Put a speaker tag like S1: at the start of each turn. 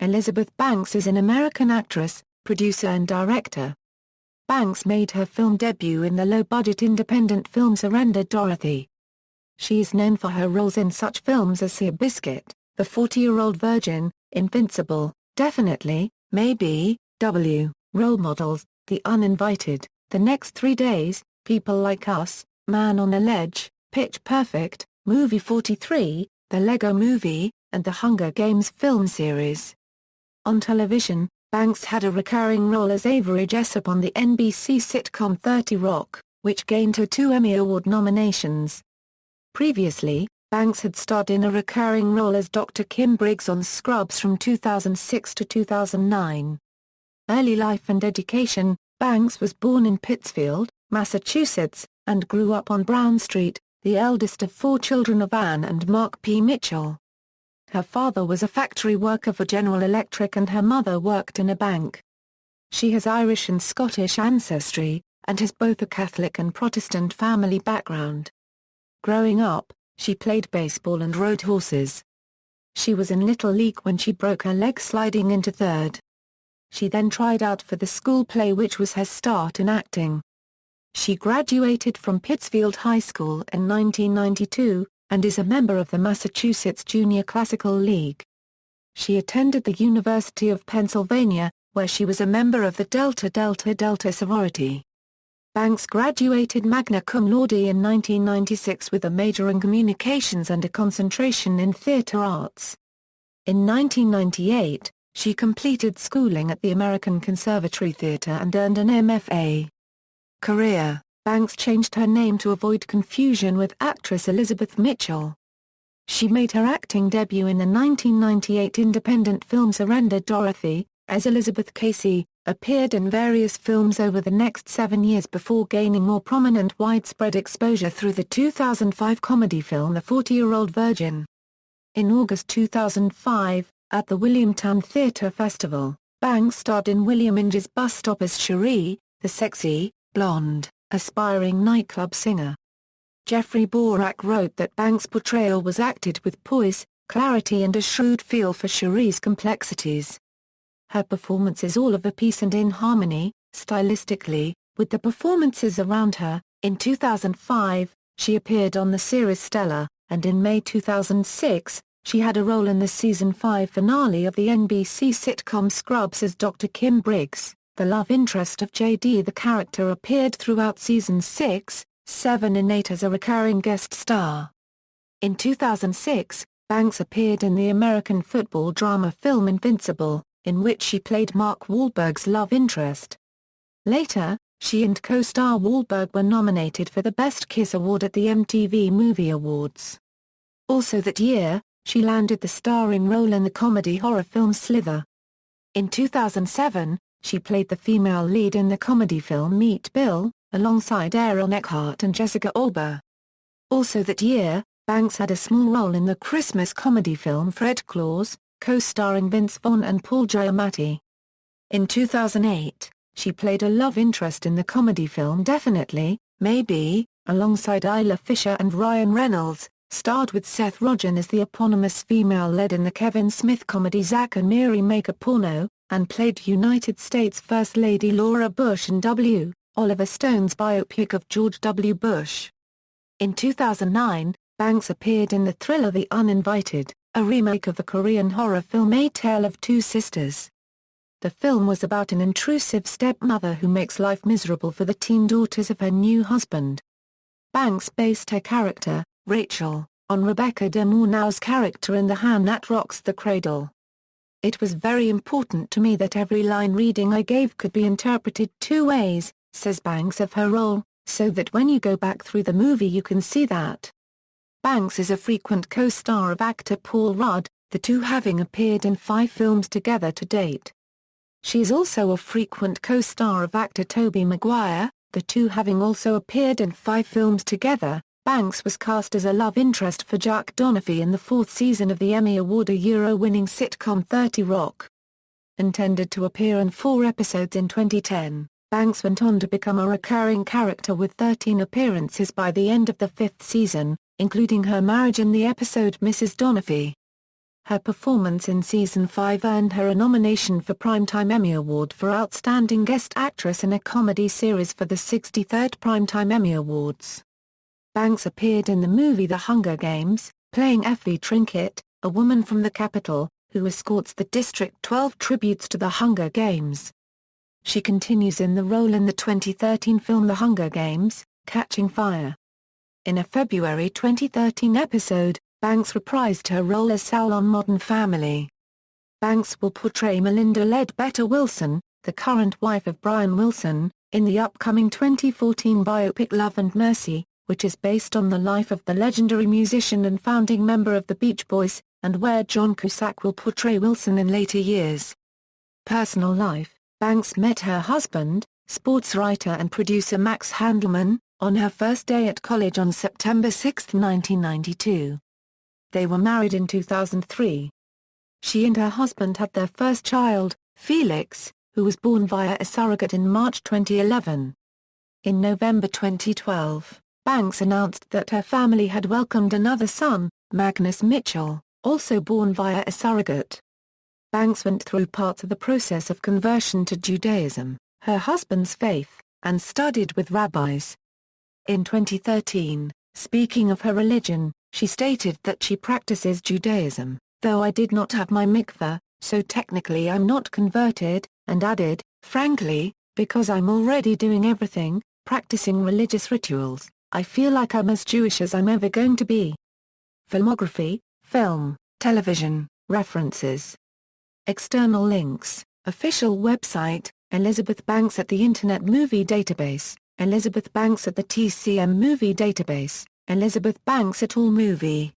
S1: Elizabeth Banks is an American actress, producer and director. Banks made her film debut in the low-budget independent film Surrender Dorothy. She is known for her roles in such films as Seabiscuit, The 40-Year-Old Virgin, Invincible, Definitely, Maybe, Role Models, The Uninvited, The Next 3 Days, People Like Us, Man on a Ledge, Pitch Perfect, Movie 43, The Lego Movie, and the Hunger Games film series. On television, Banks had a recurring role as Avery Jessup on the NBC sitcom 30 Rock, which gained her 2 Emmy Award nominations. Previously, Banks had starred in a recurring role as Dr. Kim Briggs on Scrubs from 2006 to 2009. Early life and education: Banks was born in Pittsfield, Massachusetts, and grew up on Brown Street, the eldest of 4 children of Anne and Mark P. Mitchell. Her father was a factory worker for General Electric and her mother worked in a bank. She has Irish and Scottish ancestry, and has both a Catholic and Protestant family background. Growing up, she played baseball and rode horses. She was in Little League when she broke her leg sliding into third. She then tried out for the school play, which was her start in acting. She graduated from Pittsfield High School in 1992, and is a member of the Massachusetts Junior Classical League. She attended the University of Pennsylvania, where she was a member of the Delta Delta Delta sorority. Banks graduated magna cum laude in 1996 with a major in communications and a concentration in theater arts. In 1998, she completed schooling at the American Conservatory Theater and earned an MFA. Career: Banks changed her name to avoid confusion with actress Elizabeth Mitchell. She made her acting debut in the 1998 independent film Surrender Dorothy, as Elizabeth Casey, appeared in various films over the next 7 years before gaining more prominent widespread exposure through the 2005 comedy film The 40-Year-Old Virgin. In August 2005, at the Williamtown Theatre Festival, Banks starred in William Inge's Bus Stop as Cherie, the sexy, blonde, aspiring nightclub singer. Jeffrey Borak wrote that Banks' portrayal was acted with poise, clarity and a shrewd feel for Cherie's complexities. Her performance is all of a piece and in harmony, stylistically, with the performances around her. In 2005, she appeared on the series Stella, and in May 2006, she had a role in the season 5 finale of the NBC sitcom Scrubs as Dr. Kim Briggs, the love interest of J.D. The character appeared throughout seasons 6, 7 and 8 as a recurring guest star. In 2006, Banks appeared in the American football drama film Invincible, in which she played Mark Wahlberg's love interest. Later, she and co-star Wahlberg were nominated for the Best Kiss Award at the MTV Movie Awards. Also that year, she landed the starring role in the comedy horror film Slither. In 2007, she played the female lead in the comedy film Meet Bill, alongside Aaron Eckhart and Jessica Alba. Also that year, Banks had a small role in the Christmas comedy film Fred Claus, co-starring Vince Vaughn and Paul Giamatti. In 2008, she played a love interest in the comedy film Definitely, Maybe, alongside Isla Fisher and Ryan Reynolds, starred with Seth Rogen as the eponymous female lead in the Kevin Smith comedy Zack and Miri Make a Porno, and played United States First Lady Laura Bush in W. Oliver Stone's biopic of George W. Bush. In 2009, Banks appeared in the thriller The Uninvited, a remake of the Korean horror film A Tale of Two Sisters. The film was about an intrusive stepmother who makes life miserable for the teen daughters of her new husband. Banks based her character, Rachel, on Rebecca de Mornau's character in The Hand That Rocks the Cradle. "It was very important to me that every line reading I gave could be interpreted 2 ways," says Banks of her role, "so that when you go back through the movie you can see that." Banks is a frequent co-star of actor Paul Rudd, the two having appeared in 5 films together to date. She is also a frequent co-star of actor Tobey Maguire, the two having also appeared in 5 films together. Banks was cast as a love interest for Jack Donaghy in the 4th season of the Emmy Award Euro-winning sitcom 30 Rock. Intended to appear in 4 episodes in 2010, Banks went on to become a recurring character with 13 appearances by the end of the 5th season, including her marriage in the episode Mrs. Donaghy. Her performance in Season 5 earned her a nomination for Primetime Emmy Award for Outstanding Guest Actress in a Comedy Series for the 63rd Primetime Emmy Awards. Banks appeared in the movie The Hunger Games, playing Effie Trinket, a woman from the Capitol, who escorts the District 12 tributes to the Hunger Games. She continues in the role in the 2013 film The Hunger Games, Catching Fire. In a February 2013 episode, Banks reprised her role as Sal on Modern Family. Banks will portray Melinda Ledbetter Wilson, the current wife of Brian Wilson, in the upcoming 2014 biopic Love and Mercy, which is based on the life of the legendary musician and founding member of the Beach Boys, and where John Cusack will portray Wilson in later years. Personal life: Banks met her husband, sports writer and producer Max Handelman, on her first day at college on September 6, 1992. They were married in 2003. She and her husband had their first child, Felix, who was born via a surrogate in March 2011. In November 2012, Banks announced that her family had welcomed another son, Magnus Mitchell, also born via a surrogate. Banks went through parts of the process of conversion to Judaism, her husband's faith, and studied with rabbis. In 2013, speaking of her religion, she stated that she practices Judaism, though I did not have my mikveh, so technically I'm not converted, and added, frankly, because I'm already doing everything, practicing religious rituals, I feel like I'm as Jewish as I'm ever going to be. Filmography, film, television, references. External links, official website, Elizabeth Banks at the Internet Movie Database, Elizabeth Banks at the TCM Movie Database, Elizabeth Banks at AllMovie.